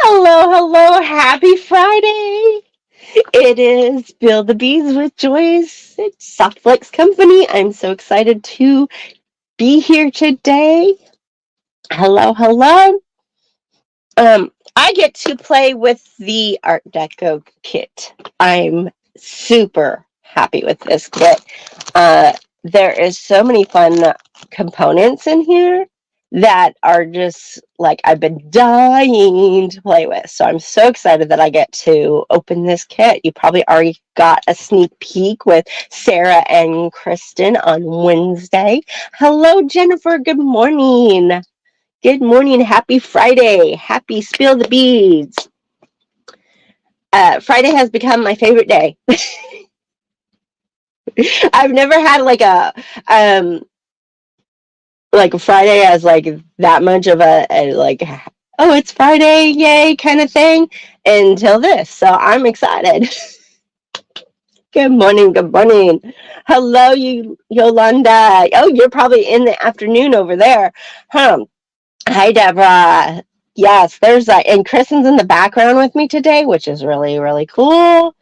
Hello, hello, happy Friday. It is Spill the Beads with Joyce. It's Softflex Company. I'm so excited to be here today. Hello, hello. I get to play with the Art Deco kit. I'm super happy with this kit. There is so many fun components in here that are just like I've been dying to play with. So I'm so excited that I get to open this kit. You probably already got a sneak peek with Sarah and Kristen on Wednesday. Hello, Jennifer. Good morning. Good morning. Happy Friday. Happy Spill the Beads. Friday has become my favorite day. I've never had like a Friday as like that much of a like, oh, it's Friday, yay kind of thing until this. So I'm excited. Good morning. Good morning. Hello, you Yolanda. Oh, you're probably in the afternoon over there. Huh. Hi, Deborah. Yes, there's and Kristen's in the background with me today, which is really, really cool.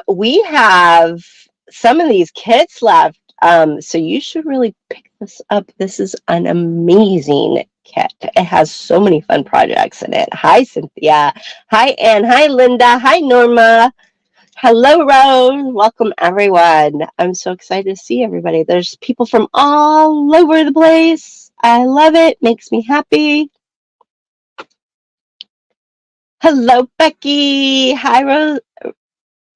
We have some of these kits left, so you should really pick this up. This is an amazing kit. It has so many fun projects in it. Hi, Cynthia. Hi, Anne. Hi, Linda. Hi, Norma. Hello, Rose. Welcome, everyone. I'm so excited to see everybody. There's people from all over the place. I love it. Makes me happy. Hello, Becky. Hi,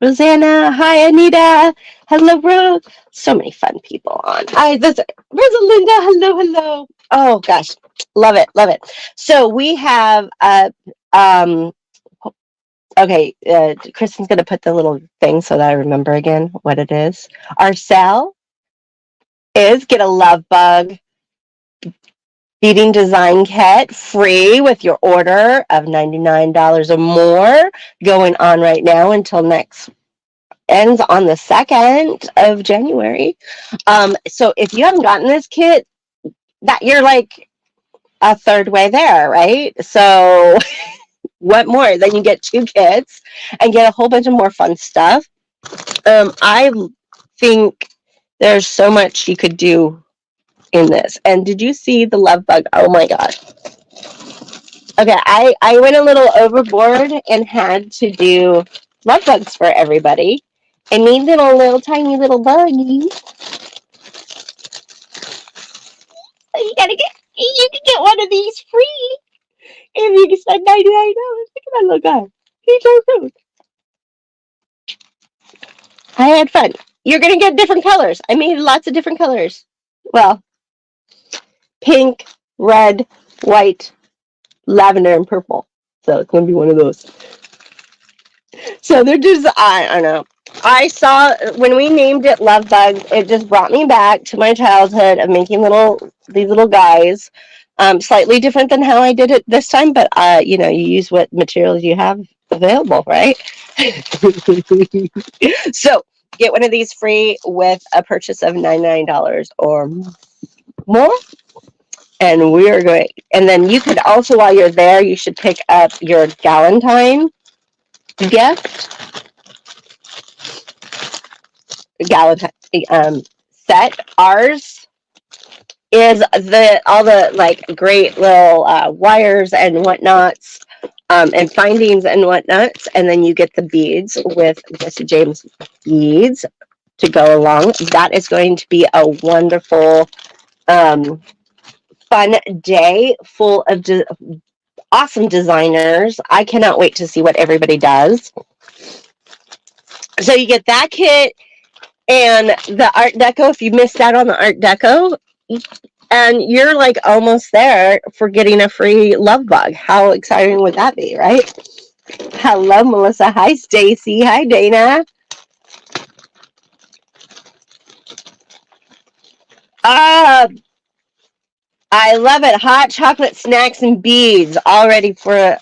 Rosanna. Hi, Anita. Hello, Rose. So many fun people on. Hi, this Rosalinda. Hello, hello. Oh gosh, love it, love it. So we have um. Okay, Kristen's gonna put the little thing so that I remember again what it is. Our sale is get a love bug beading design kit free with your order of $99 or more, going on right now until next ends on the 2nd of January. So if you haven't gotten this kit, that you're like a third way there, right? So what more? Then you get 2 kits and get a whole bunch of more fun stuff. I think there's so much you could do in this. And did you see the love bug? Oh my gosh. Okay, I went a little overboard and had to do love bugs for everybody. I made little tiny little buggies. So you can get one of these free if you can spend $99. Look at that little guy. He's so cute. I had fun. You're gonna get different colors. I made lots of different colors. Well, pink, red, white, lavender, and purple. So it's gonna be one of those. So they're just, I don't know. I saw when we named it Love Bugs, it just brought me back to my childhood of making these little guys. Slightly different than how I did it this time, but you use what materials you have available, right? So get one of these free with a purchase of $99 or more. And we're going, and then you could also, while you're there, you should pick up your Galentine gift. Galentine set. Ours is all the like great little wires and whatnots, and findings and whatnots, and then you get the beads with Jesse James beads to go along. That is going to be a wonderful, fun day full of awesome designers. I cannot wait to see what everybody does. So you get that kit and the Art Deco. If you missed out on the Art Deco, and you're like almost there for getting a free love bug. How exciting would that be, right? Hello, Melissa. Hi, Stacy. Hi, Dana. I love it. Hot chocolate snacks and beads all ready for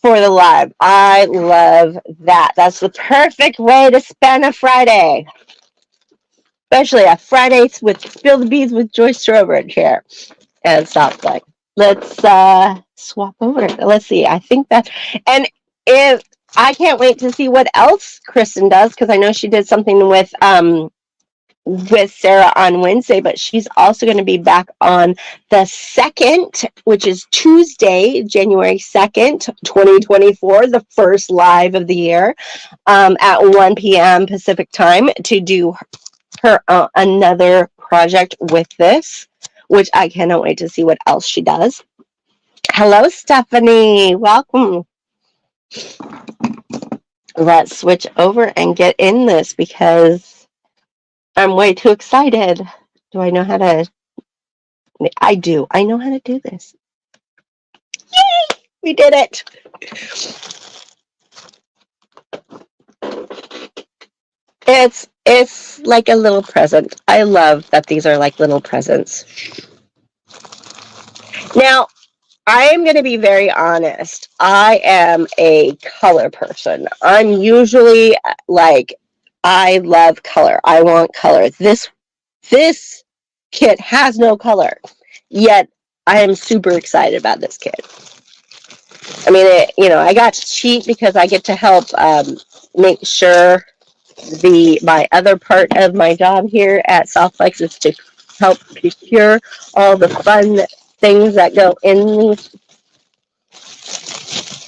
the live. I love that. That's the perfect way to spend a Friday. Especially a Friday with Spill the Beads with Joyce Trowbridge here. And stop playing. let's swap over. Let's see. I think that, and if I can't wait to see what else Kristen does, because I know she did something with Sarah on Wednesday, but she's also going to be back on the 2nd, which is Tuesday, January 2nd, 2024, the first live of the year, at 1 p.m. Pacific time to do her another project with this, which I cannot wait to see what else she does. Hello, Stephanie. Welcome. Let's switch over and get in this because I'm way too excited. Do I know how to? I do. I know how to do this. Yay! We did it. It's like a little present. I love that these are like little presents. Now, I am going to be very honest. I am a color person. I'm usually like, I love color. I want color. This kit has no color, yet I am super excited about this kit. I mean, I got to cheat because I get to help make sure my other part of my job here at Southflex is to help procure all the fun things that go in these.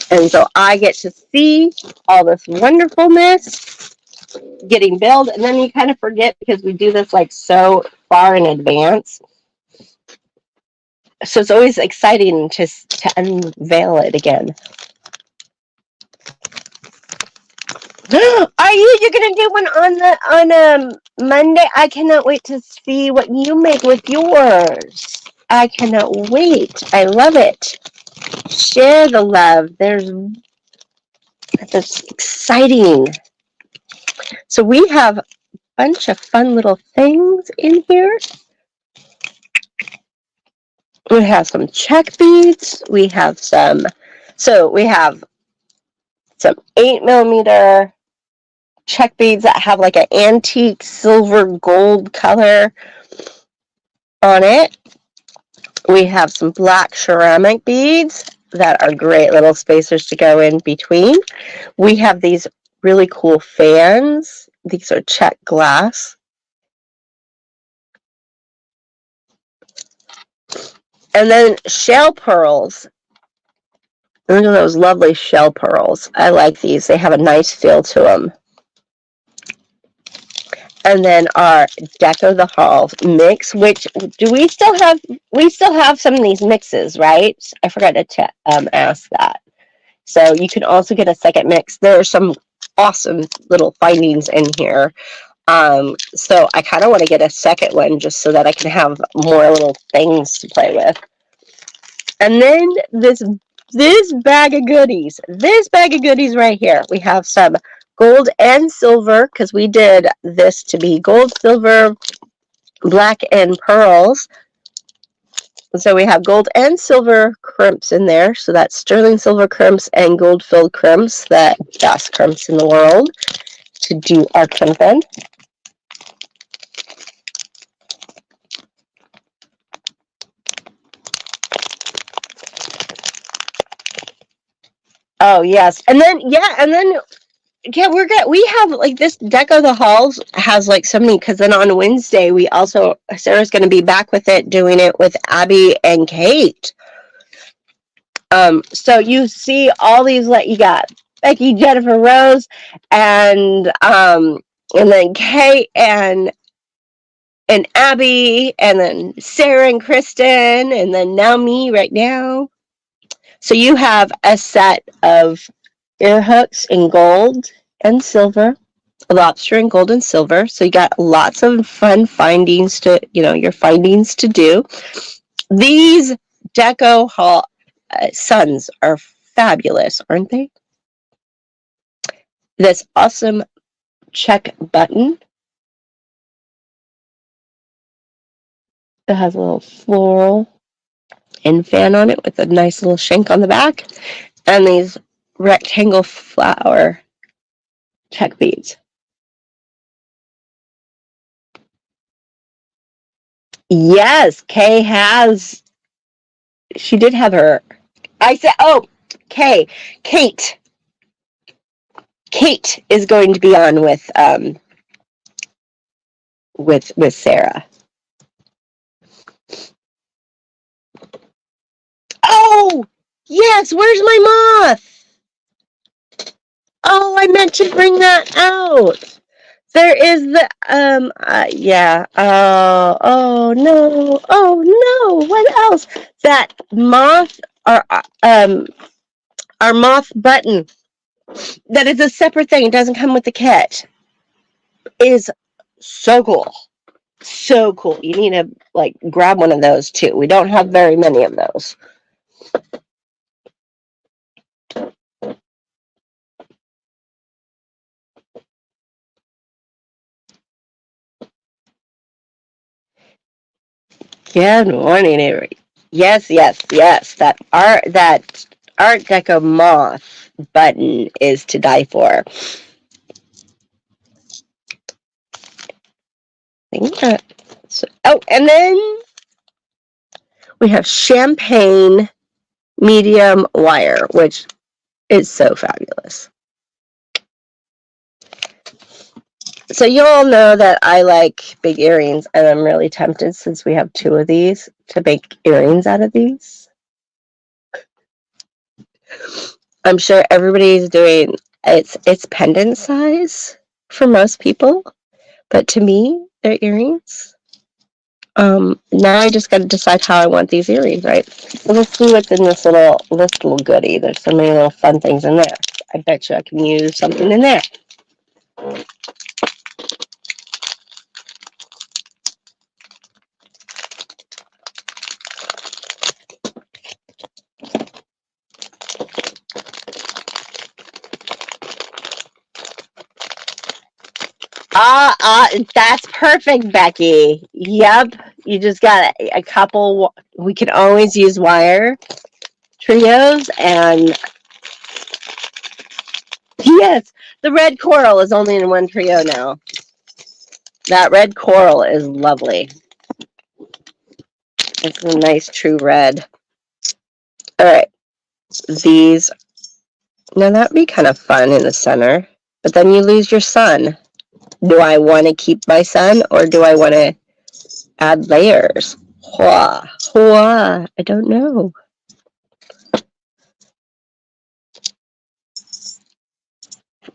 And so I get to see all this wonderfulness getting built, and then you kind of forget because we do this like so far in advance. So it's always exciting to unveil it again. Are you're gonna do one on Monday? I cannot wait to see what you make with yours. I cannot wait. I love it. Share the love. That's exciting. So we have a bunch of fun little things in here. We have some check beads. We have some 8mm check beads that have like an antique silver gold color on it. We have some black ceramic beads that are great little spacers to go in between. We have these really cool fans. These are check glass. And then shell pearls. Look at those lovely shell pearls. I like these. They have a nice feel to them. And then our Deco the Halls mix, which we still have some of these mixes, right? I forgot to ask that. So you can also get a second mix. There are some awesome little findings in here. So I kind of want to get a second one just so that I can have more little things to play with. And then this bag of goodies. This bag of goodies right here. We have some gold and silver, because we did this to be gold, silver, black, and pearls. So we have gold and silver crimps in there. So that's sterling silver crimps and gold filled crimps, the best crimps in the world to do our crimping. Oh yes, and then we have like this Deco the Halls has like so many, because then on Wednesday Sarah's going to be back with it, doing it with Abby and Kate. So you see all these, like you got Becky, Jennifer, Rose, and then Kate and Abby, and then Sarah and Kristen, and then now me right now. So you have a set of ear hooks in gold and silver, lobster in gold and silver. So you got lots of fun findings your findings to do. These Deco suns are fabulous, aren't they? This awesome check button. It has a little floral and fan on it with a nice little shank on the back, and these rectangle flower check beads. Yes, Kay has she did have her. I said, oh, Kate. Kate is going to be on with Sarah. Oh, yes. Where's my moth? Oh, I meant to bring that out. There is the yeah. Oh no. Oh no. What else? That moth or our moth button. That is a separate thing. It doesn't come with the kit. Is so cool. So cool. You need to like grab one of those too. We don't have very many of those. Good morning, Avery. Yes. That Art Deco moth button is to die for. Oh, and then we have champagne medium wire, which is so fabulous. So you all know that I like big earrings, and I'm really tempted, since we have 2 of these, to make earrings out of these. I'm sure everybody's doing it's pendant size for most people, but to me, they're earrings. Now I just got to decide how I want these earrings, right? So let's see what's in this little goodie. There's so many little fun things in there. I bet you I can use something in there. That's perfect, Becky. Yep, you just got a couple. We can always use wire trios, and yes, the red coral is only in 1 trio now. That red coral is lovely. It's a nice true red. All right, these. Now that'd be kind of fun in the center, but then you lose your sun. Do I want to keep my sun, or do I want to add layers? I don't know.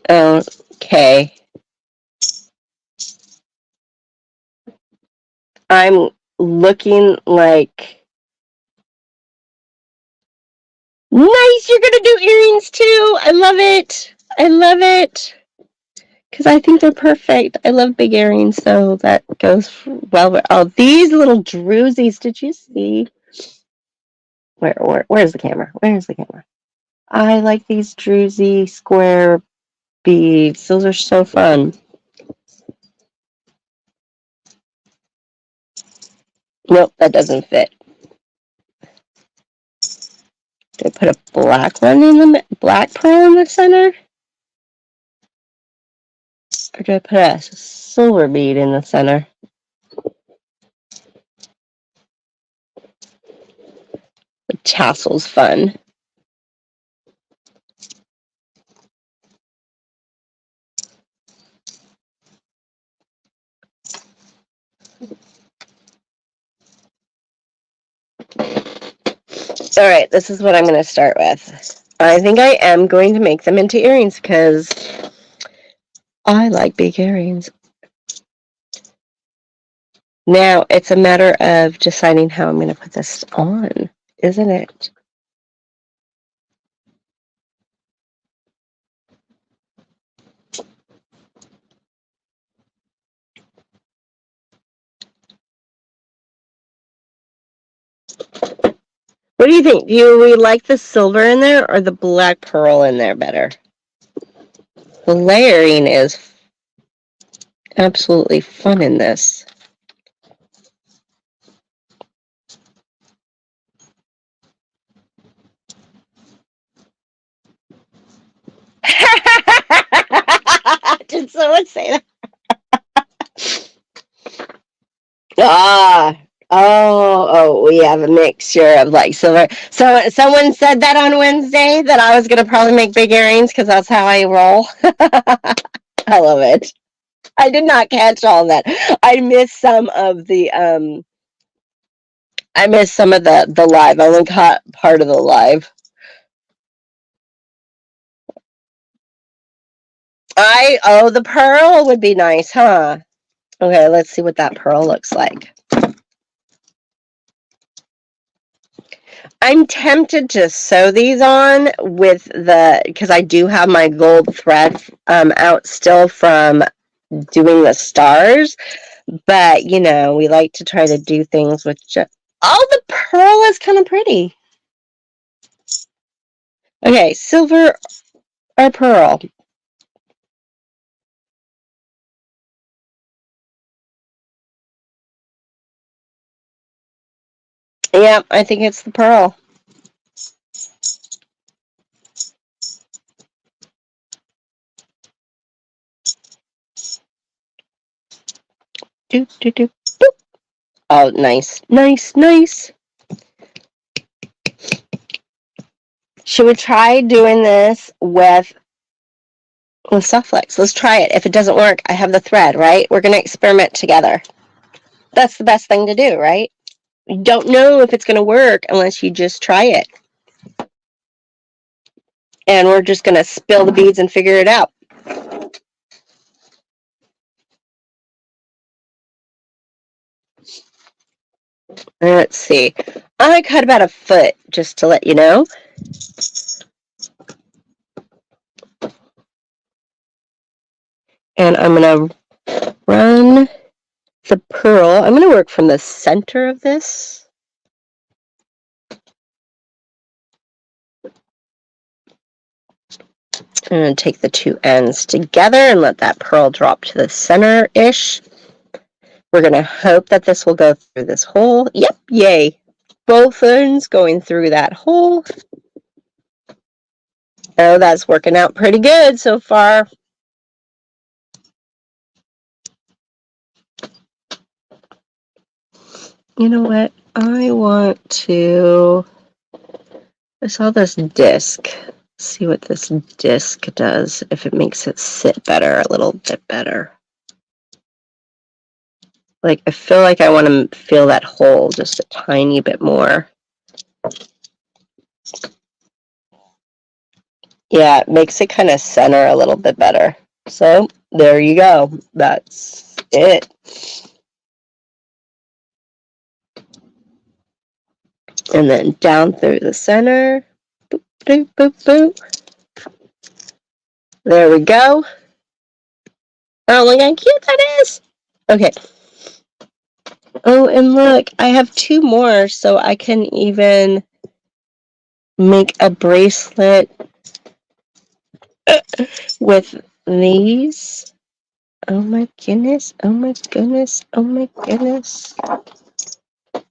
Okay. I'm looking like nice. You're gonna do earrings too. I love it. I love it. Because I think they're perfect. I love big earrings, so that goes well with all these little drusies. Did you see? Where's the camera? Where's the camera? I like these druzy square beads. Those are so fun. Nope, that doesn't fit. Do I put a black one in the black pearl in the center? Or do I put a silver bead in the center? The tassel's fun. All right, this is what I'm going to start with. I think I am going to make them into earrings because I like big earrings. Now, it's a matter of deciding how I'm going to put this on, isn't it? What do you think? Do we like the silver in there or the black pearl in there better? The layering is absolutely fun in this. Did someone say that? Oh, we have a mixture of like silver. So someone said that on Wednesday that I was gonna probably make big earrings because that's how I roll. I love it. I did not catch all that. I missed some of the live. I only caught part of the live. The pearl would be nice, huh? Okay, let's see what that pearl looks like. I'm tempted to sew these on with because I do have my gold thread out still from doing the stars, but you know, we like to try to do things with just, the pearl is kind of pretty. Okay, silver or pearl? Yeah, I think it's the pearl. Do, do, do, boop. Oh, nice, nice, nice. Should we try doing this with Soft Flex? Let's try it. If it doesn't work, I have the thread, right? We're going to experiment together. That's the best thing to do, right? You don't know if it's going to work unless you just try it. And we're just going to spill the beads and figure it out. Let's see. I cut about a foot, just to let you know. And I'm going to run the pearl. I'm going to work from the center of this. I'm going to take the two ends together and let that pearl drop to the center-ish. We're going to hope that this will go through this hole. Yep, yay. Both ends going through that hole. Oh, that's working out pretty good so far. You know what? I saw this disc. See what this disc does, if it makes it sit better, a little bit better. Like, I feel like I want to feel that hole just a tiny bit more. Yeah, it makes it kind of center a little bit better. So, there you go. That's it. And then down through the center. Boop, boop, boop, boop. There we go. Oh, look how cute that is. Okay. Oh, and look, I have two more, so I can even make a bracelet with these. Oh my goodness, oh my goodness, oh my goodness.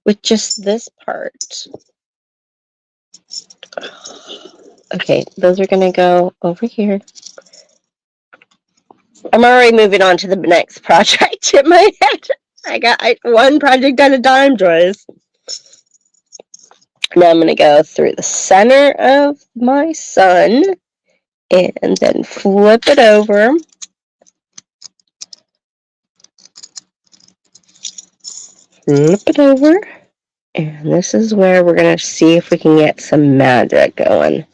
With just this part. Okay, those are gonna go over here. I'm already moving on to the next project in my head. I got one project at a time, Joyce. Now I'm gonna go through the center of my sun and then flip it over. Flip it over. And this is where we're going to see if we can get some magic going.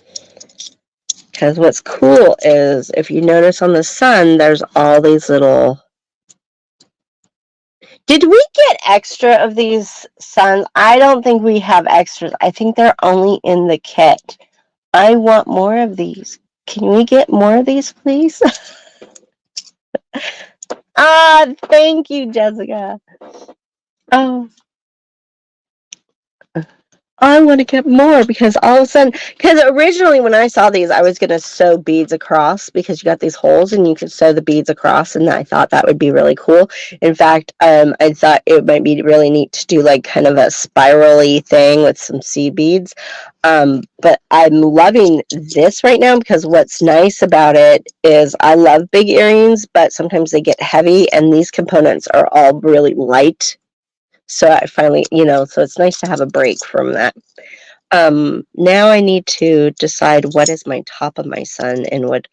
Because what's cool is, if you notice on the sun, there's all these little... Did we get extra of these suns? I don't think we have extras. I think they're only in the kit. I want more of these. Can we get more of these, please? Thank you, Jessica. Oh. I want to get more because all of a sudden, because originally when I saw these, I was going to sew beads across because you got these holes and you could sew the beads across, and I thought that would be really cool. In fact, I thought it might be really neat to do like kind of a spirally thing with some seed beads. But I'm loving this right now because what's nice about it is I love big earrings, but sometimes they get heavy, and these components are all really light. So I finally, so it's nice to have a break from that. Now I need to decide what is my top of my sun and what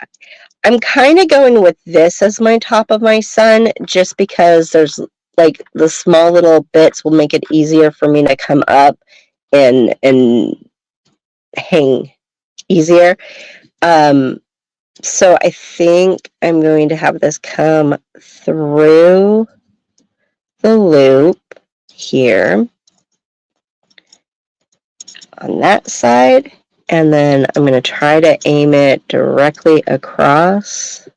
I'm kind of going with this as my top of my sun, just because there's like the small little bits will make it easier for me to come up and hang easier. So I think I'm going to have this come through the loop here on that side, and then I'm going to try to aim it directly across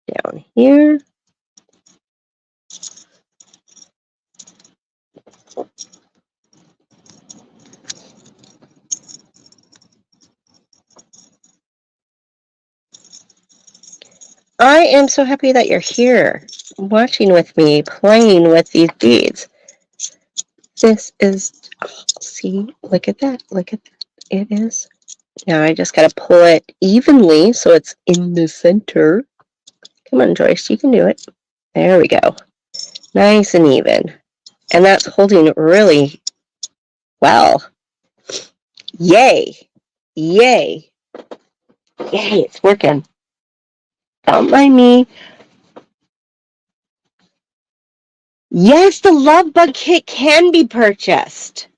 down here. I am so happy that you're here, watching with me, playing with these beads. This is, see, look at that, look at that. It is. Now I just got to pull it evenly so it's in the center. Come on, Joyce, you can do it. There we go. Nice and even. And that's holding really well. Yay. Yay. Yay, it's working. Don't mind me. Yes, the Love Bug Kit can be purchased,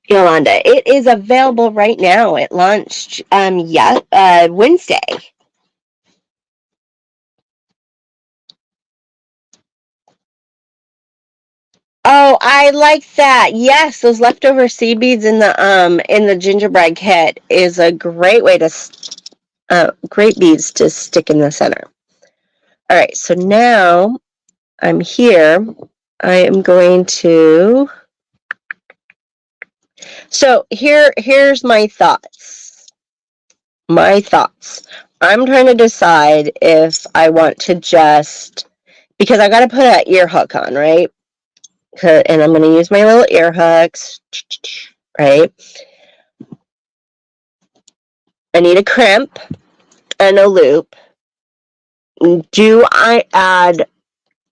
Yolanda. It is available right now. It launched Wednesday. Oh, I like that. Yes, those leftover seed beads in the gingerbread kit is a great way to great beads to stick in the center. All right, so now I'm here. I am going to. So here's my thoughts. My thoughts. I'm trying to decide if I want to just, because I got to put an ear hook on, right? And I'm going to use my little ear hooks, right? I need a crimp and a loop. Do I add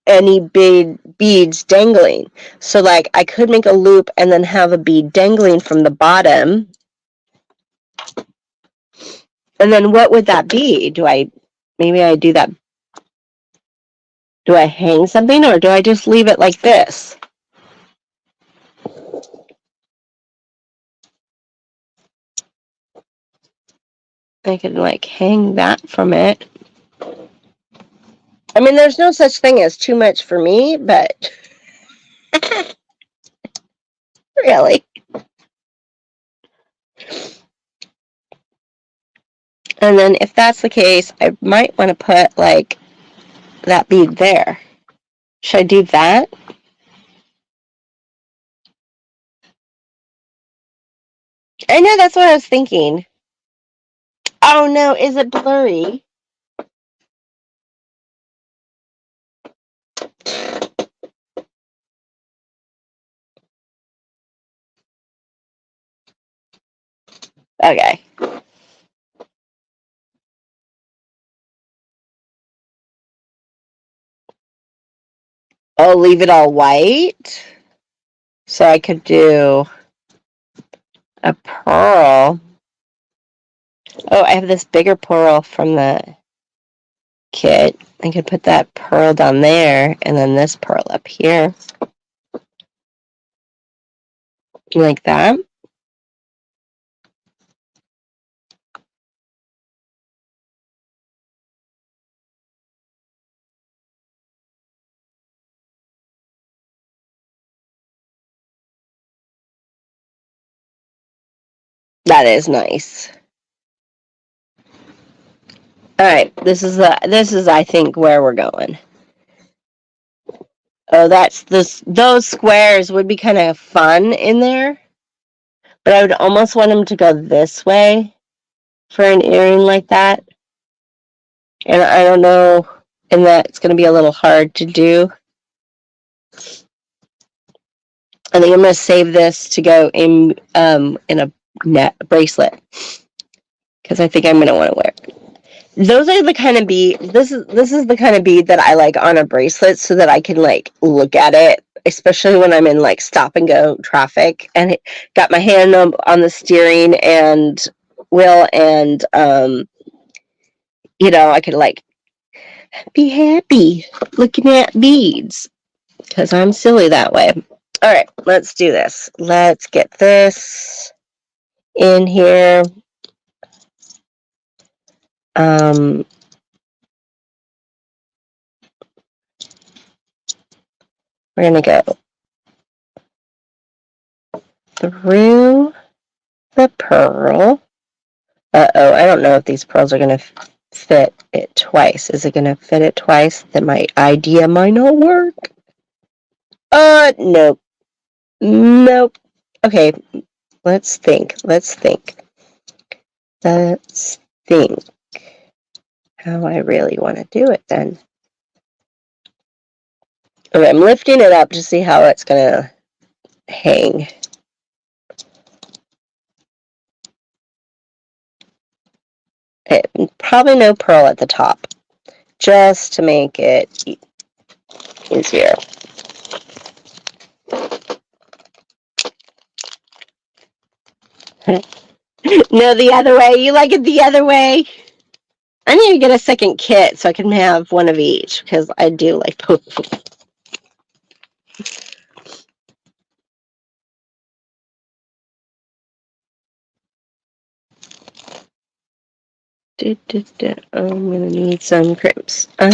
any beads dangling? So like I could make a loop and then have a bead dangling from the bottom. And then what would that be? Maybe I do that. Do I hang something or do I just leave it like this? I could like hang that from it. I mean, there's no such thing as too much for me, but really. And then if that's the case, I might want to put like that bead there. Should I do that? I know, that's what I was thinking. Oh no, is it blurry? Okay. Oh, leave it all white? So I could do a pearl. Oh, I have this bigger pearl from the kit. I could put that pearl down there and then this pearl up here. Like that. That is nice. All right, this is I think where we're going. Oh, those squares would be kind of fun in there, but I would almost want them to go this way for an earring like that. And I don't know, and that's going to be a little hard to do. I think I'm going to save this to go in a bracelet because I think I'm going to want to wear it. Those are the kind of bead. This is the kind of bead that I like on a bracelet so that I can like look at it especially when I'm in like stop and go traffic, and got my hand on the steering and wheel, and I could like be happy looking at beads because I'm silly that way. All right, let's do this. Let's get this in here. We're gonna go through the pearl. Uh-oh, I don't know if these pearls are going to fit it twice. Is it going to fit it twice? Then my idea might not work. Nope. Nope. Okay, let's think. Let's think how I really want to do it then. Okay, I'm lifting it up to see how it's going to hang. Probably no pearl at the top, just to make it easier. No, the other way. You like it the other way? I need to get a second kit so I can have one of each, because I do like both. I'm gonna need some crimps. I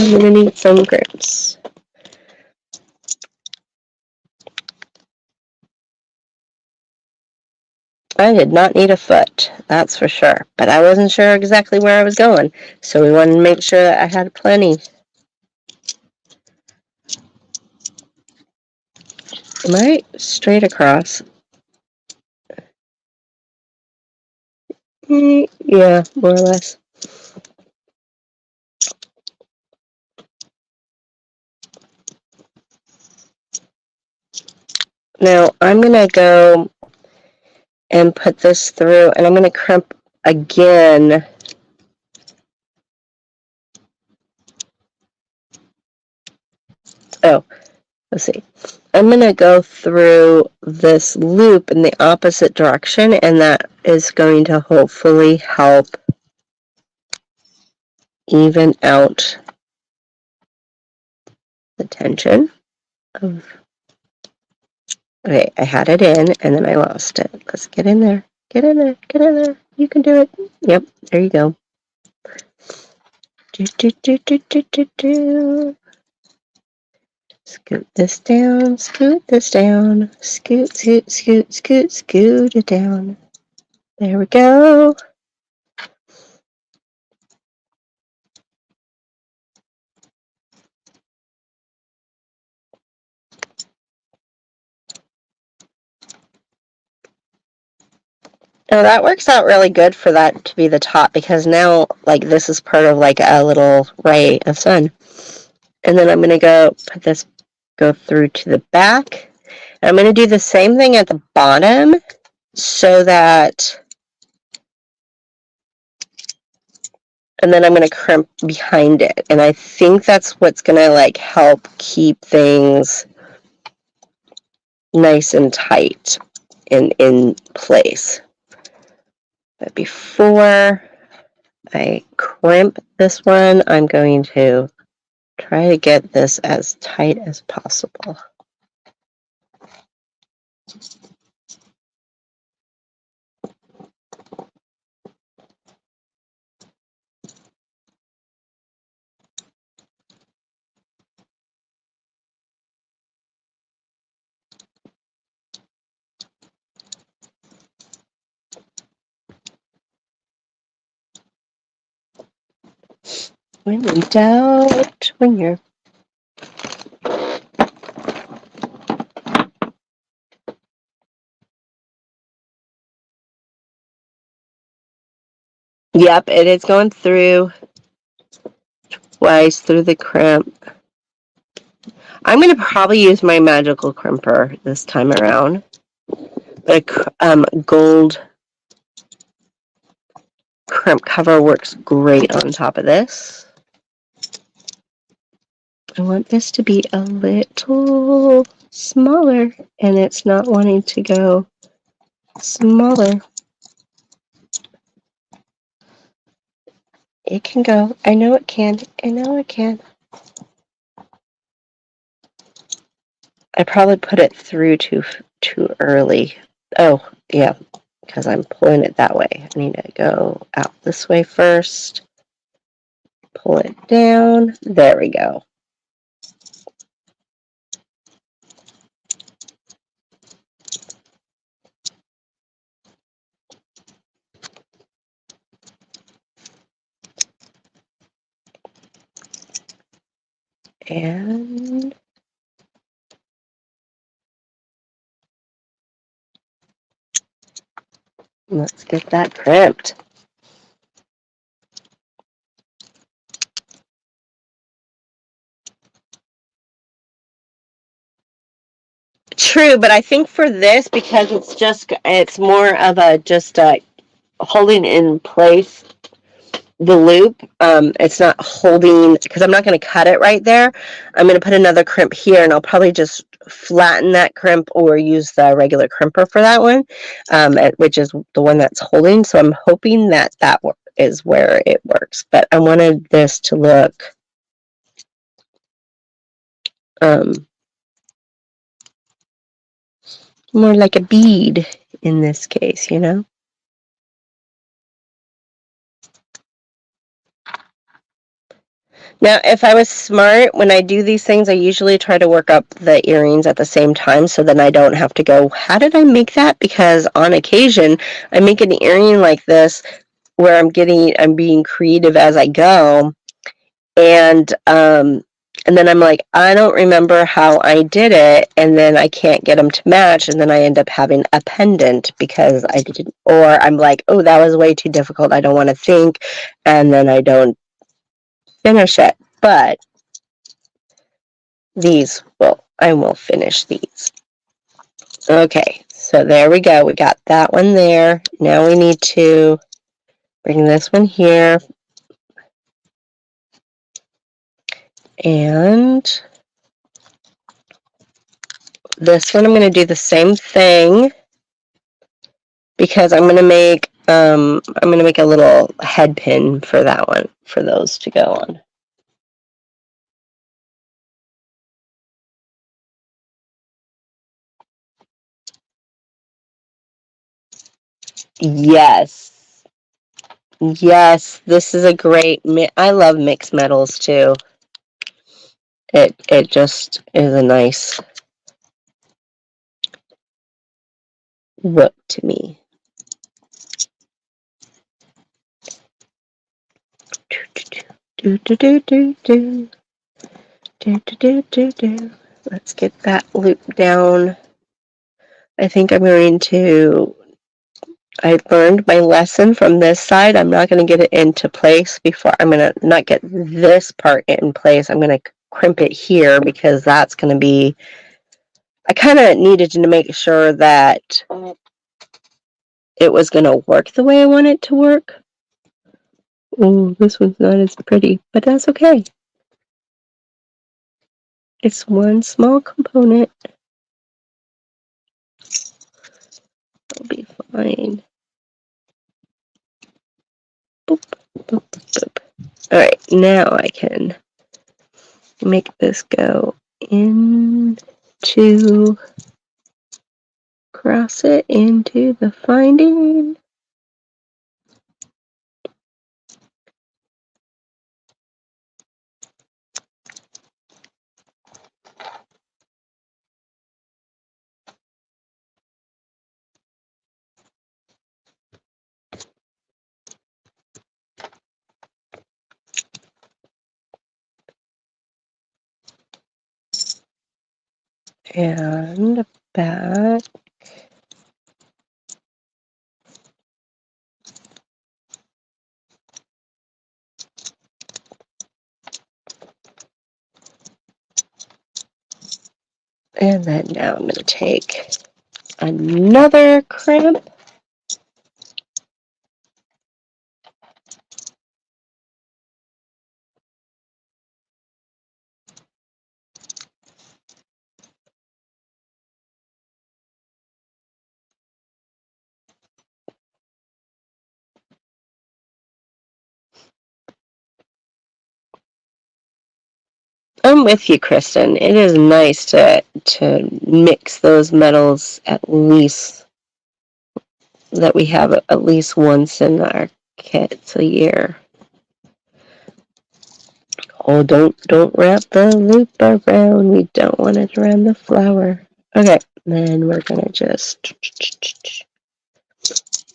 did not need a foot, that's for sure. But I wasn't sure exactly where I was going, so we wanted to make sure that I had plenty. Am I straight across? Yeah, more or less. Now, I'm gonna go and put this through, and I'm gonna crimp again. Oh, let's see. I'm going to go through this loop in the opposite direction, and that is going to hopefully help even out the tension of... Okay, I had it in, and then I lost it. Let's get in there. Get in there. Get in there. You can do it. Yep, there you go. Scoot this down, scoot this down, scoot, scoot, scoot, scoot, scoot it down. There we go. No, that works out really good for that to be the top, because now, like, this is part of, like, a little ray of sun. And then I'm going to go through to the back. And I'm going to do the same thing at the bottom so that... And then I'm going to crimp behind it. And I think that's what's going to, like, help keep things nice and tight in place. But before I crimp this one, I'm going to try to get this as tight as possible. When in doubt, when you're... Yep, it is going through twice through the crimp. I'm going to probably use my magical crimper this time around. But gold crimp cover works great on top of this. I want this to be a little smaller, and it's not wanting to go smaller. It can go. I know it can. I know it can. I probably put it through too early. Oh, yeah, because I'm pulling it that way. I need to go out this way first. Pull it down. There we go. And let's get that crimped. True, but I think for this, because it's more of a just holding in place the loop. It's not holding, because I'm not going to cut it right there. I'm going to put another crimp here, and I'll probably just flatten that crimp or use the regular crimper for that one, which is the one that's holding. So I'm hoping that is where it works. But I wanted this to look more like a bead in this case, you know? Now, if I was smart, when I do these things, I usually try to work up the earrings at the same time so then I don't have to go, how did I make that? Because on occasion, I make an earring like this where I'm being creative as I go. And then I'm like, I don't remember how I did it, and then I can't get them to match, and then I end up having a pendant because I didn't, or I'm like, oh, that was way too difficult, I don't want to think, and then I don't finish it. But I will finish these. Okay, so there we go. We got that one there. Now we need to bring this one here. And this one I'm going to do the same thing because I'm going to make a little head pin for that one, for those to go on. Yes. Yes, this is a great, I love mixed metals too. It just is a nice look to me. Let's get that loop down. I think I learned my lesson from this side. I'm not going to get it into place before, I'm going to not get this part in place. I'm going to crimp it here because that's going to be, I kind of needed to make sure that it was going to work the way I want it to work. Oh, this one's not as pretty, but that's okay. It's one small component. It'll be fine. Boop, boop, boop. All right, now I can make this go into, cross it into the finding. And back. And then now I'm going to take another crimp. I'm with you, Kristen. It is nice to mix those metals at least, that we have at least once in our kits a year. Oh, don't wrap the loop around. We don't want it around the flower. Okay, then we're gonna just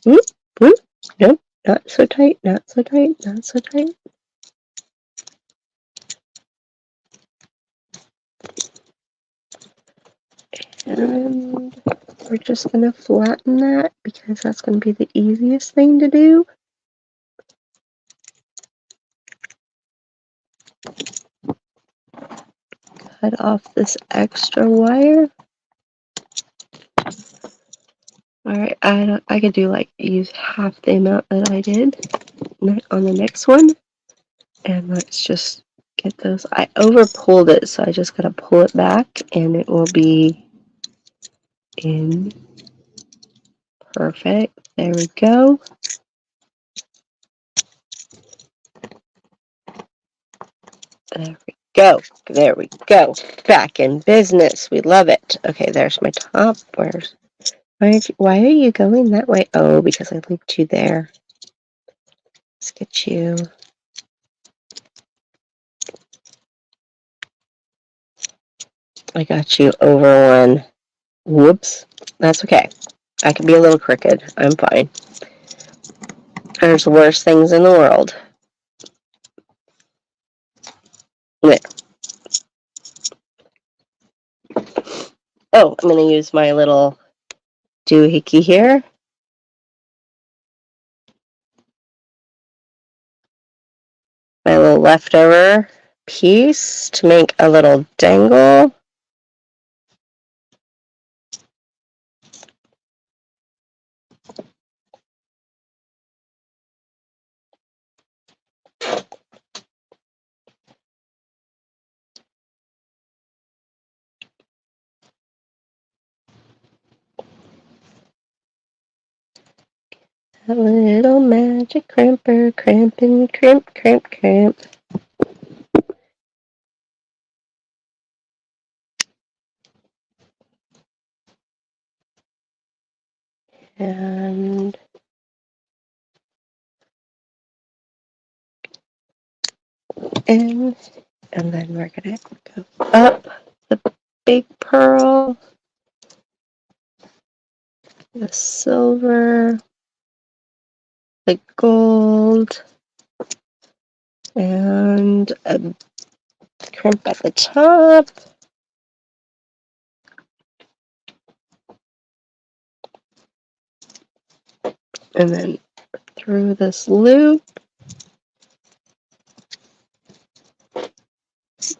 whoop, whoop. Nope, not so tight, not so tight, not so tight. And we're just gonna flatten that because that's gonna be the easiest thing to do. Cut off this extra wire. Alright, I could do like use half the amount that I did on the next one. And let's just get those. I over pulled it, so I just gotta pull it back and it will be in. Perfect. There we go. There we go. There we go. Back in business. We love it. Okay, there's my top. Why are you going that way? Oh, because I looped you there. Let's get you. I got you over one. Whoops. That's okay. I can be a little crooked. I'm fine. There's worse things in the world. There. Oh, I'm going to use my little doohickey here. My little leftover piece to make a little dangle. A little magic crimper, cramping, crimp, crimp, crimp. And in, and then we're gonna go up the big pearl, the silver, the gold, and a crimp at the top. And then through this loop.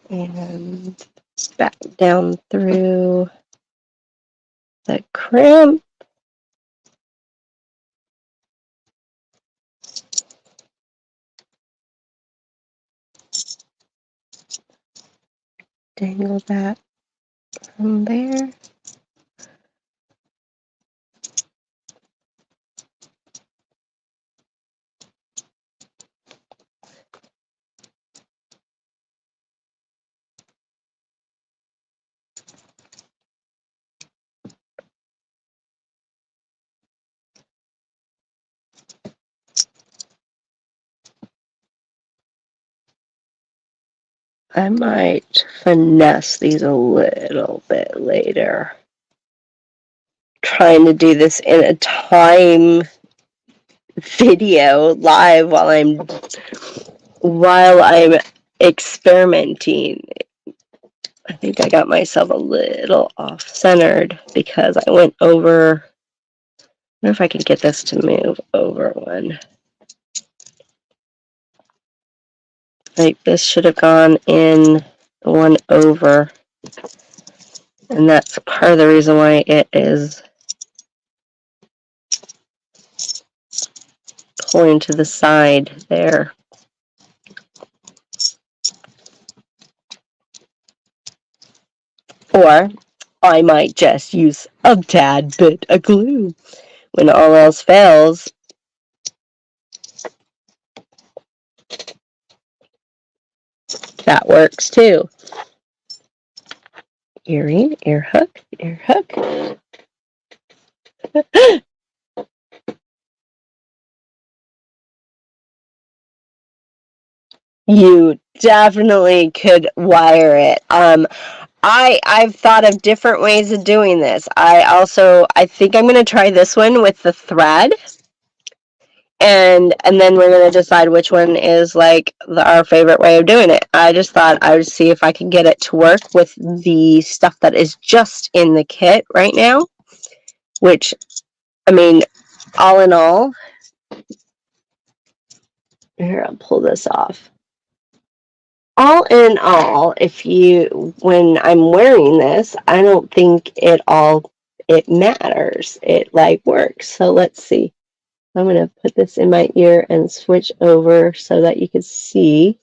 And back down through the crimp. Dangle that from there. I might finesse these a little bit later. Trying to do this in a time video live while I'm experimenting. I think I got myself a little off-centered because I went over. I wonder if I can get this to move over one. Like this should have gone in one over. And that's part of the reason why it is pulling to the side there. Or I might just use a tad bit of glue. When all else fails, that works too. earring, ear hook, ear hook. You definitely could wire it. I've thought of different ways of doing this. I think I'm going to try this one with the thread, and then we're going to decide which one is like our favorite way of doing it. I just thought I would see if I can get it to work with the stuff that is just in the kit right now, which, I mean, all in all, here, I'll pull this off. All in all, when I'm wearing this, I don't think it matters. It like works. So let's see. I'm going to put this in my ear and switch over so that you can see.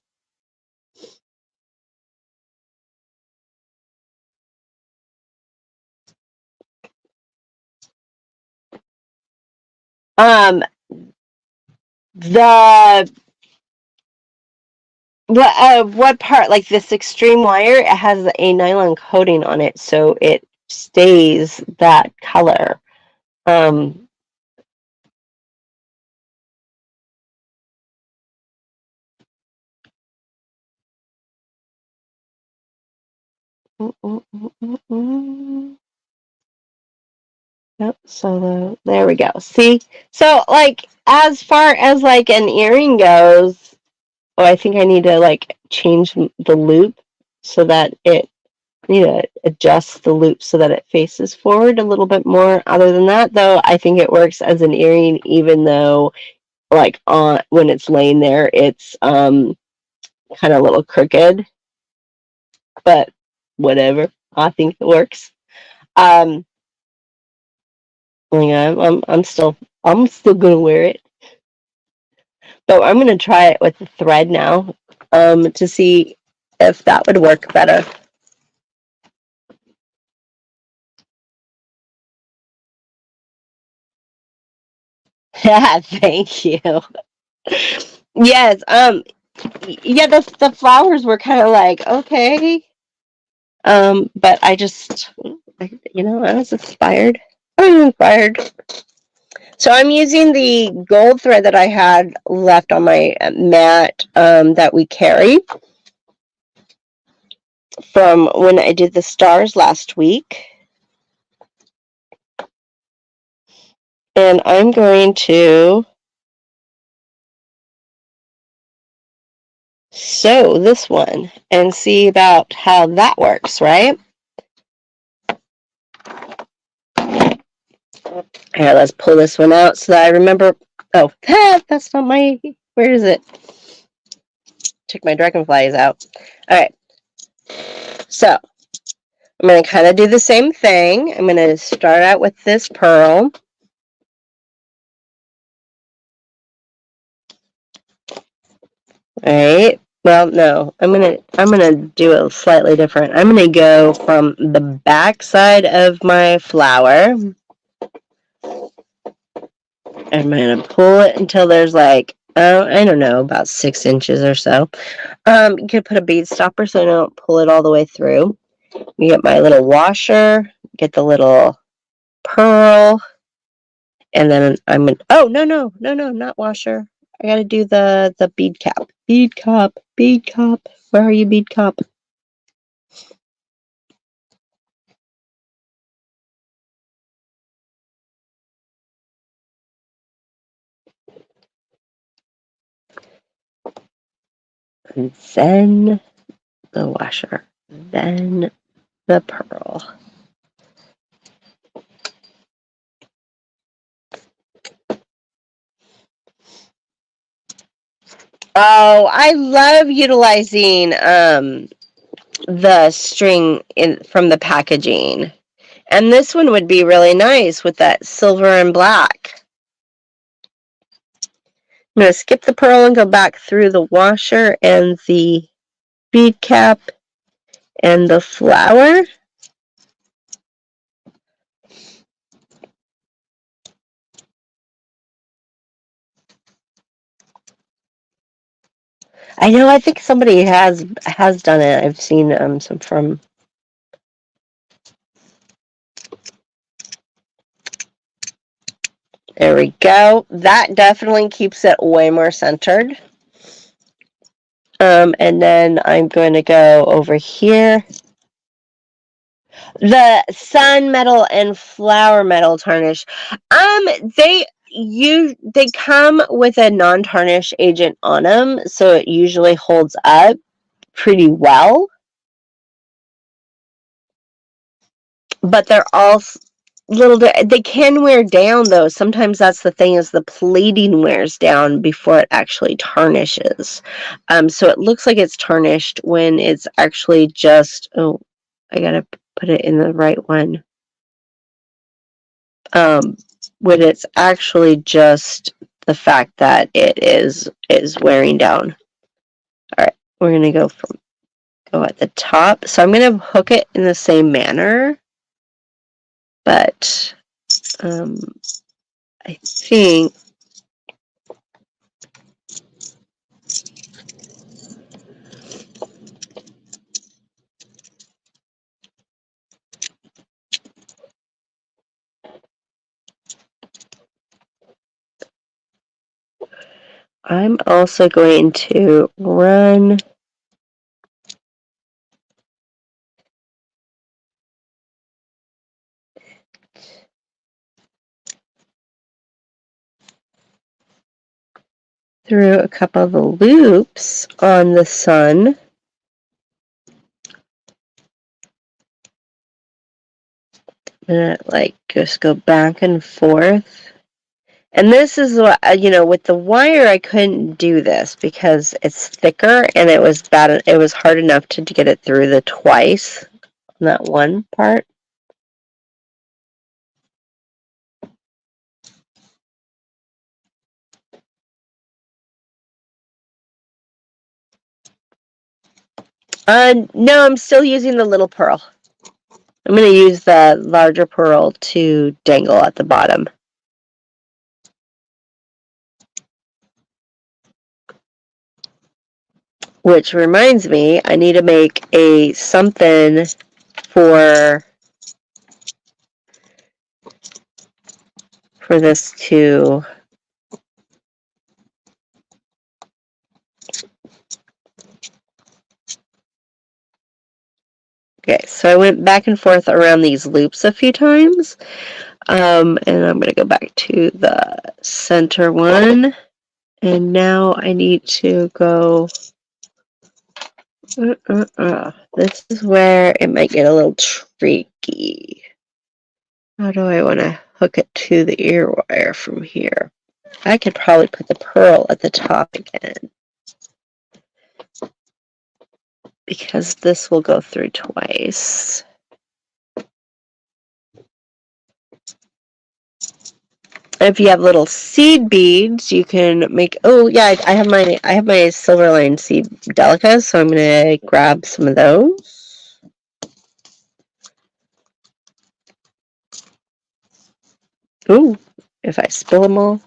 The what part, like this extreme wire, it has a nylon coating on it, so it stays that color. Yep, so there we go. See? So like as far as like an earring goes, oh, I think I need to like change the loop so that I need to adjust the loop so that it faces forward a little bit more. Other than that, though, I think it works as an earring, even though like on when it's laying there, it's kind of a little crooked. But whatever, I think it works. Yeah, I'm still gonna wear it, but I'm gonna try it with the thread now, to see if that would work better. Yeah, thank you. Yes, yeah, the flowers were kind of like okay, but I just, I was inspired. I'm inspired. So I'm using the gold thread that I had left on my mat, that we carry from when I did the stars last week. And I'm going to sew this one and see about how that works, right? Here, let's pull this one out so that I remember. Oh, that's not my, where is it? Took my dragonflies out. All right. So I'm going to kind of do the same thing. I'm going to start out with this pearl. All right. Well, no, I'm gonna do it slightly different. I'm gonna go from the back side of my flower. I'm gonna pull it until there's like, I don't know, about 6 inches or so. You could put a bead stopper so I don't pull it all the way through. You get my little washer, get the little pearl, and then I'm gonna, oh, no, not washer. I gotta do the bead cap. Bead cap, bead cap. Where are you, bead cap? And then the washer, then the pearl. Oh, I love utilizing the string from the packaging. And this one would be really nice with that silver and black. I'm going to skip the pearl and go back through the washer and the bead cap and the flower. I know, I think somebody has done it. I've seen some from There we go. That definitely keeps it way more centered. And then I'm going to go over here. The sun metal and flower metal tarnish. They come with a non-tarnish agent on them, so it usually holds up pretty well. But they're all they can wear down though. Sometimes that's the thing, is the plating wears down before it actually tarnishes. So it looks like it's tarnished when it's actually just, oh, I gotta put it in the right one. When it's actually just the fact that it is wearing down. All right, we're gonna go at the top. So I'm gonna hook it in the same manner, but I think I'm also going to run through a couple of the loops on the sun. And like just go back and forth. And this is what, with the wire, I couldn't do this because it's thicker and it was bad. It was hard enough to get it through the twice on that one part. No, I'm still using the little pearl. I'm going to use the larger pearl to dangle at the bottom. Which reminds me, I need to make something for this to... Okay, so I went back and forth around these loops a few times. And I'm going to go back to the center one. And now I need to go... This is where it might get a little tricky. How do I want to hook it to the ear wire from here? I could probably put the pearl at the top again, because this will go through twice. If you have little seed beads, you can make... Oh yeah, I have my silver line seed delicas, so I'm gonna grab some of those. Ooh, if I spill them all.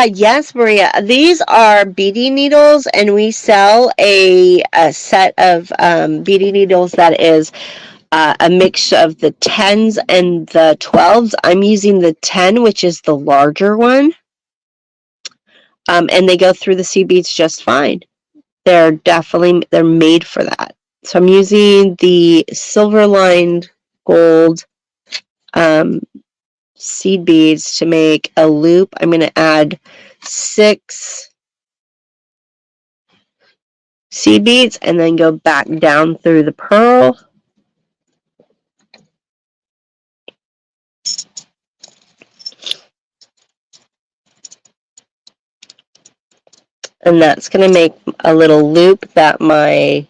Yes, Maria. These are beading needles, and we sell a set of beading needles that is a mix of the 10s and the 12s. I'm using the 10, which is the larger one. And they go through the seed beads just fine. They're made for that. So I'm using the silver lined gold seed beads to make a loop. I'm going to add 6 seed beads and then go back down through the pearl. And that's going to make a little loop that my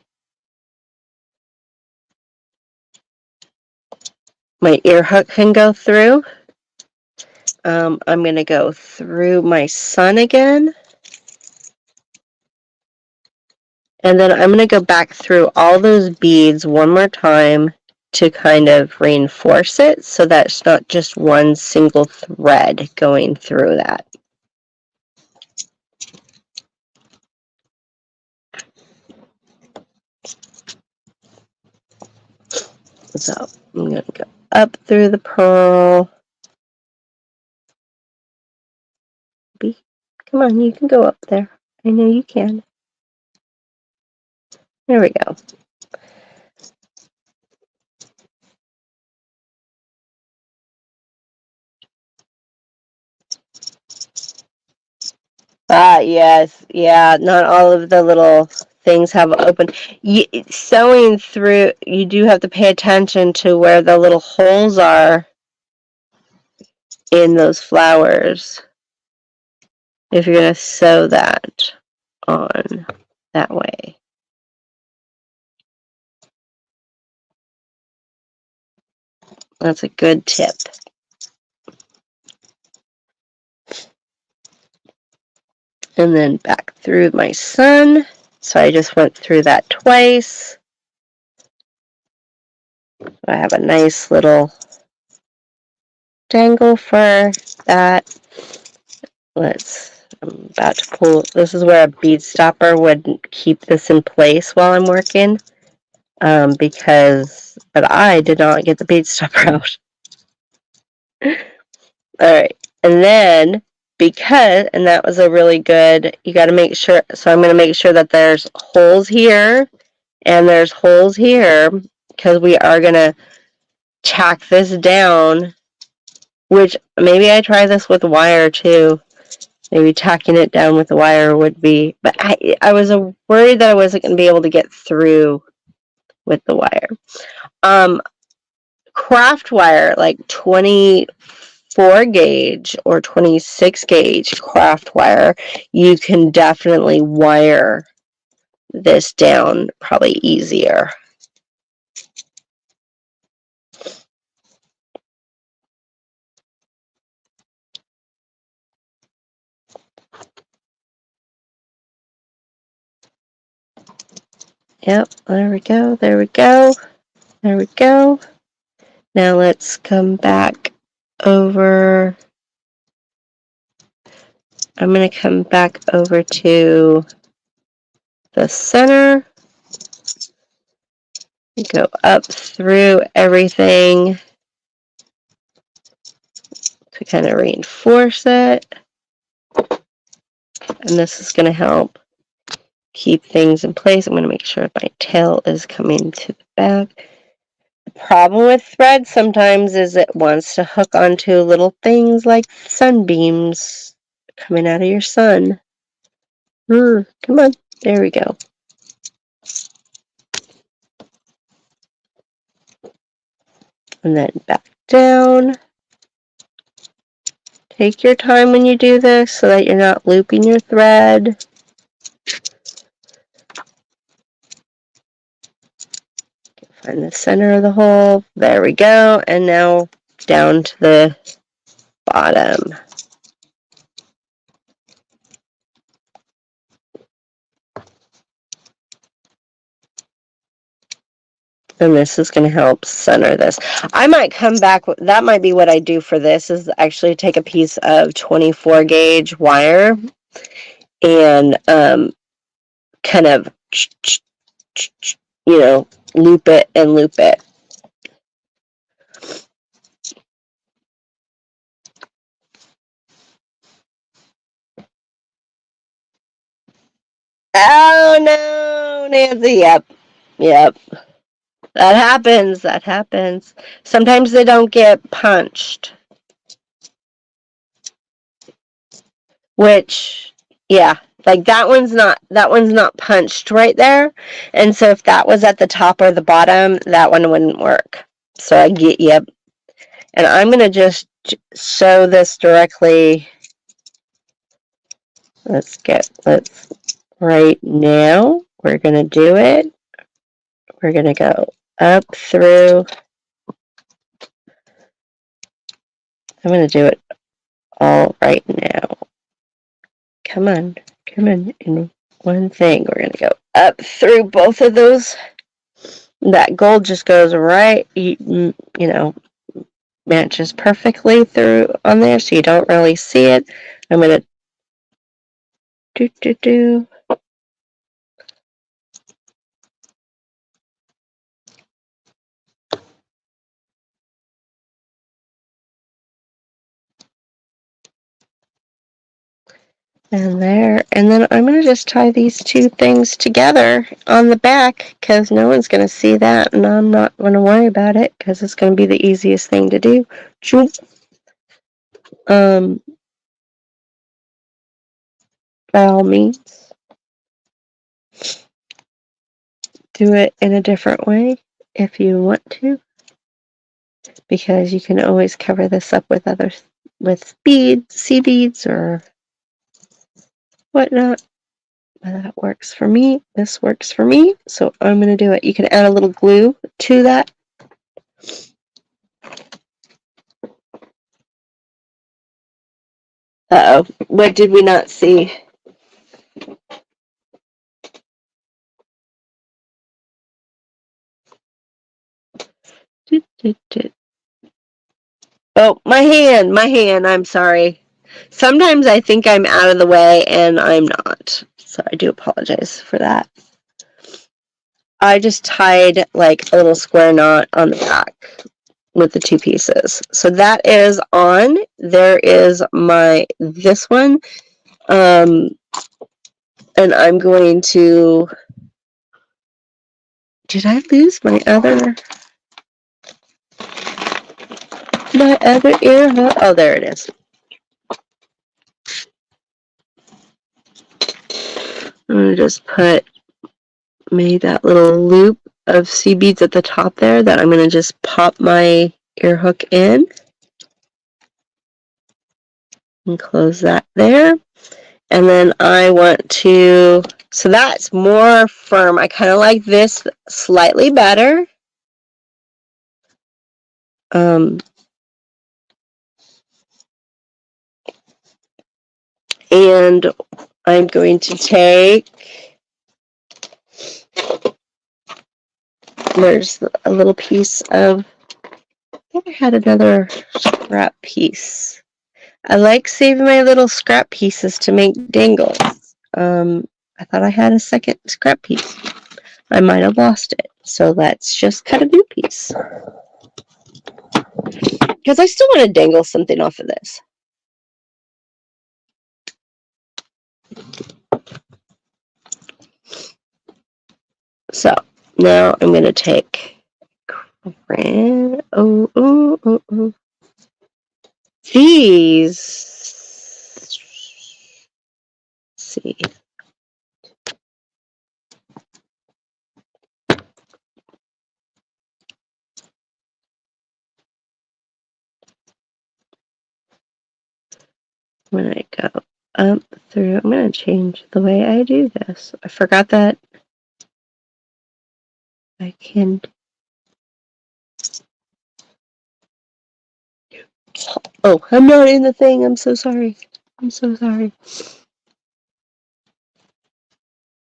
ear hook can go through. I'm going to go through my sun again. And then I'm going to go back through all those beads one more time to kind of reinforce it so that it's not just one single thread going through that. So I'm going to go up through the pearl. Come on, you can go up there. I know you can. There we go. Ah, yes. Yeah, not all of the little things have open. Sewing through, you do have to pay attention to where the little holes are in those flowers if you're going to sew that on that way. That's a good tip. And then back through my sun. So I just went through that twice. I have a nice little dangle for that. I'm about to pull. This is where a bead stopper would keep this in place while I'm working. But I did not get the bead stopper out. Alright, and then and that was a really good, you got to make sure, so I'm going to make sure that there's holes here and there's holes here because we are going to tack this down, which maybe I try this with wire too. Maybe tacking it down with the wire would be, but I was worried that I wasn't going to be able to get through with the wire. Craft wire, like 24 gauge or 26 gauge craft wire, you can definitely wire this down probably easier. Yep, there we go, there we go, there we go. Now let's come back over. I'm going to come back over to the center, go up through everything to kind of reinforce it. And this is going to help keep things in place. I'm going to make sure my tail is coming to the back. The problem with thread sometimes is it wants to hook onto little things like sunbeams coming out of your sun. Come on. There we go. And then back down. Take your time when you do this so that you're not looping your thread. Find the center of the hole. There we go. And now down to the bottom. And this is going to help center this. I might come back, that might be what I do for this, is actually take a piece of 24 gauge wire and kind of, loop it and loop it. Oh no, Nancy, yep. That happens. Sometimes they don't get punched. Which, yeah, like that one's not punched right there. And so if that was at the top or the bottom, that one wouldn't work. So I get, yep. And I'm going to just sew this directly. Right now, we're going to do it. We're going to go up through. I'm going to do it all right now. Come on, in one thing. We're going to go up through both of those. That gold just goes right, matches perfectly through on there, so you don't really see it. I'm going to do. And there. And then I'm going to just tie these two things together on the back because no one's going to see that. And I'm not going to worry about it because it's going to be the easiest thing to do. By all means, do it in a different way if you want to, because you can always cover this up with beads, sea beads, or whatnot. That works for me. This works for me. So I'm going to do it. You can add a little glue to that. Uh-oh. What did we not see? Oh, my hand. I'm sorry. Sometimes I think I'm out of the way and I'm not. So I do apologize for that. I just tied like a little square knot on the back with the two pieces. So that is on. There is this one. And I'm going to, did I lose my other ear hook? Oh, there it is. I'm going to just made that little loop of sea beads at the top there that I'm going to just pop my ear hook in and close that there. And then I want to, so that's more firm. I kind of like this slightly better. And I'm going to take, there's a little piece of, I think I had another scrap piece. I like saving my little scrap pieces to make dangles. I thought I had a second scrap piece. I might have lost it. So let's just cut a new piece. Because I still want to dangle something off of this. So now I'm going to take these. Let's see. When I go up through, I'm going to change the way I do this. I forgot that I can. Oh, I'm not in the thing. I'm so sorry. I'm so sorry.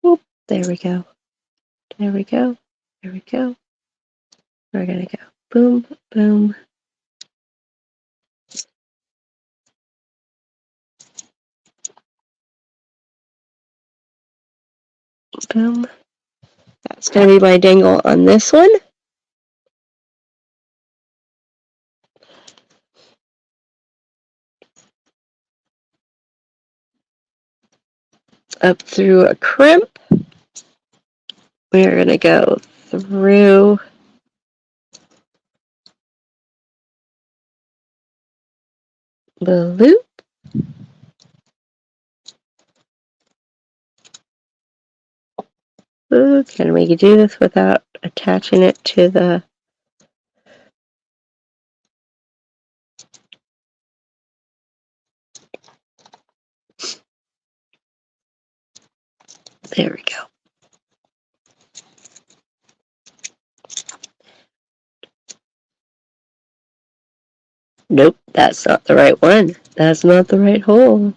Oop, there we go. There we go. There we go. We're going to go boom, boom. Boom. That's going to be my dangle on this one. Up through a crimp. We're going to go through the loop. Ooh, can we do this without attaching it to the... There we go. Nope, that's not the right one. That's not the right hole.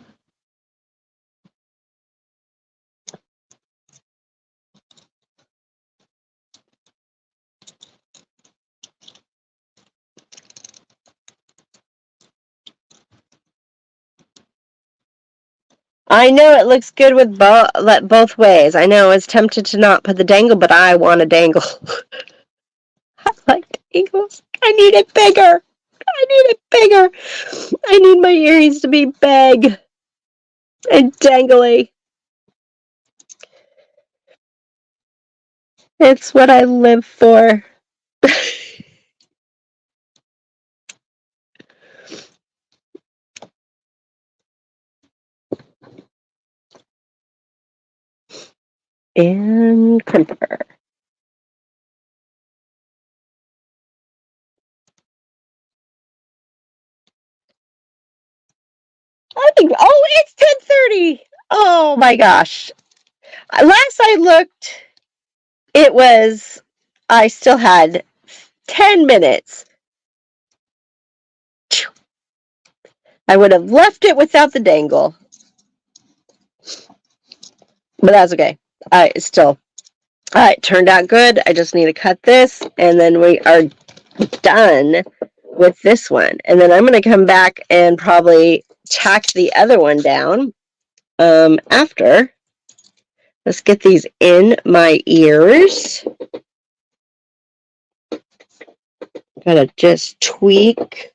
I know it looks good with both ways. I know I was tempted to not put the dangle, but I want a dangle. I like dangles. I need it bigger. I need it bigger. I need my earrings to be big. and dangly. It's what I live for. And crimper. I think, oh, it's 10:30. Oh my gosh. Last I looked, it was, I still had 10 minutes. I would have left it without the dangle. But that's okay. I still, it turned out good. I just need to cut this, and then we are done with this one. And then I'm going to come back and probably tack the other one down after. Let's get these in my ears. Gotta just tweak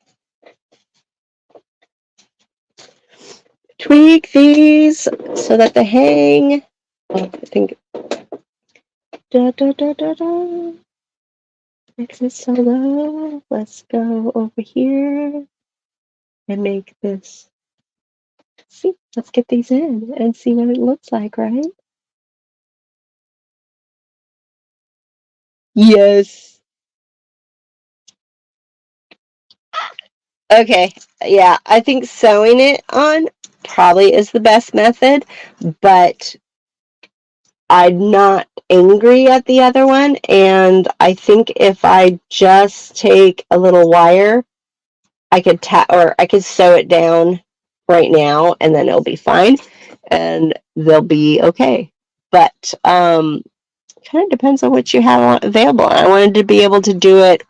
these so that they hang. Oh, I think makes it so low. Let's go over here and make this. See, let's get these in and see what it looks like, right? Yes. Okay, yeah, I think sewing it on probably is the best method, but I'm not angry at the other one, and I think if I just take a little wire, I could sew it down right now, and then it'll be fine, and they'll be okay. But kind of depends on what you have available. I wanted to be able to do it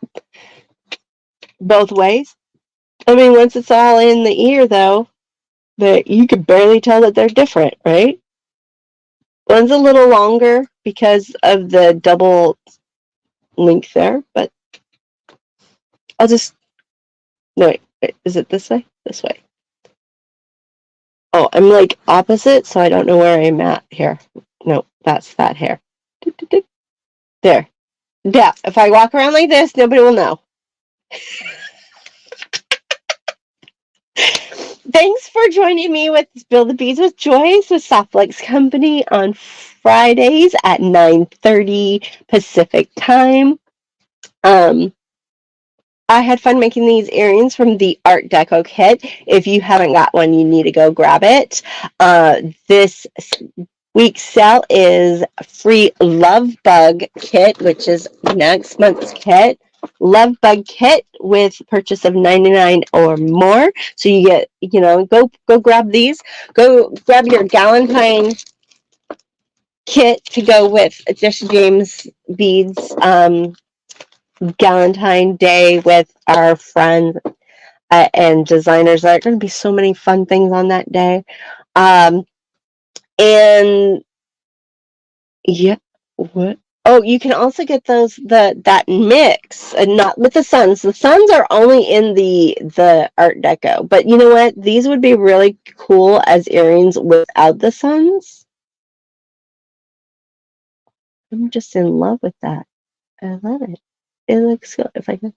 both ways. I mean, once it's all in the ear, though, but you could barely tell that they're different, right? One's a little longer because of the double length there, but I'll just, no, wait, is it this way? This way. Oh, I'm like opposite, so I don't know where I'm at here. No, that's that hair. There. Yeah, if I walk around like this, nobody will know. Thanks for joining me with Spill the Beads with Joyce with Softlex Company on Fridays at 9:30 Pacific time. I had fun making these earrings from the Art Deco kit. If you haven't got one, you need to go grab it. This week's sale is free Love Bug kit, which is next month's kit. Love Bug kit with purchase of 99 or more. So you get, go grab these. Go grab your Galentine kit to go with Jesse James beads. Galentine Day with our friends and designers. There are going to be so many fun things on that day. And yeah, what? Oh, you can also get that mix, and not with the suns. The suns are only in the Art Deco, but you know what? These would be really cool as earrings without the suns. I'm just in love with that. I love it. It looks good. If I can.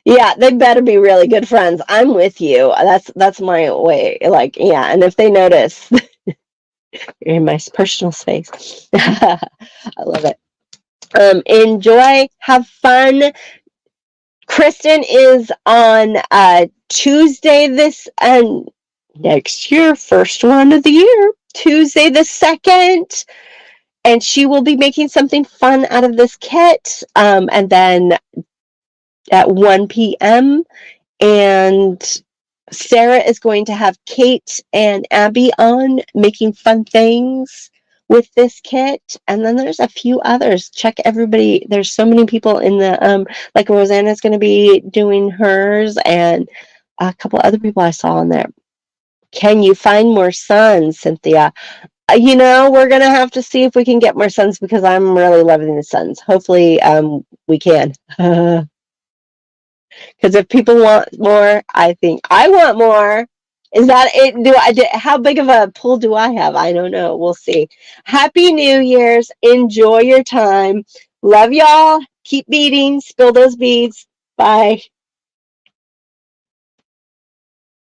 Yeah, they better be really good friends. I'm with you. That's my way. Like, yeah, and if they notice in my personal space, I love it. Enjoy, have fun. Kristen is on Tuesday this and next year, first one of the year, Tuesday the 2nd, and she will be making something fun out of this kit. And then at 1 p.m. and Sarah is going to have Kate and Abby on making fun things with this kit, and then there's a few others. Check everybody. There's so many people in the like Rosanna's going to be doing hers, and a couple other people I saw on there. Can you find more suns, Cynthia? We're going to have to see if we can get more suns because I'm really loving the suns. Hopefully, we can. Because if people want more, I think I want more. Is that it? How big of a pull do I have? I don't know. We'll see. Happy New Year's. Enjoy your time. Love y'all. Keep beading. Spill those beads. Bye.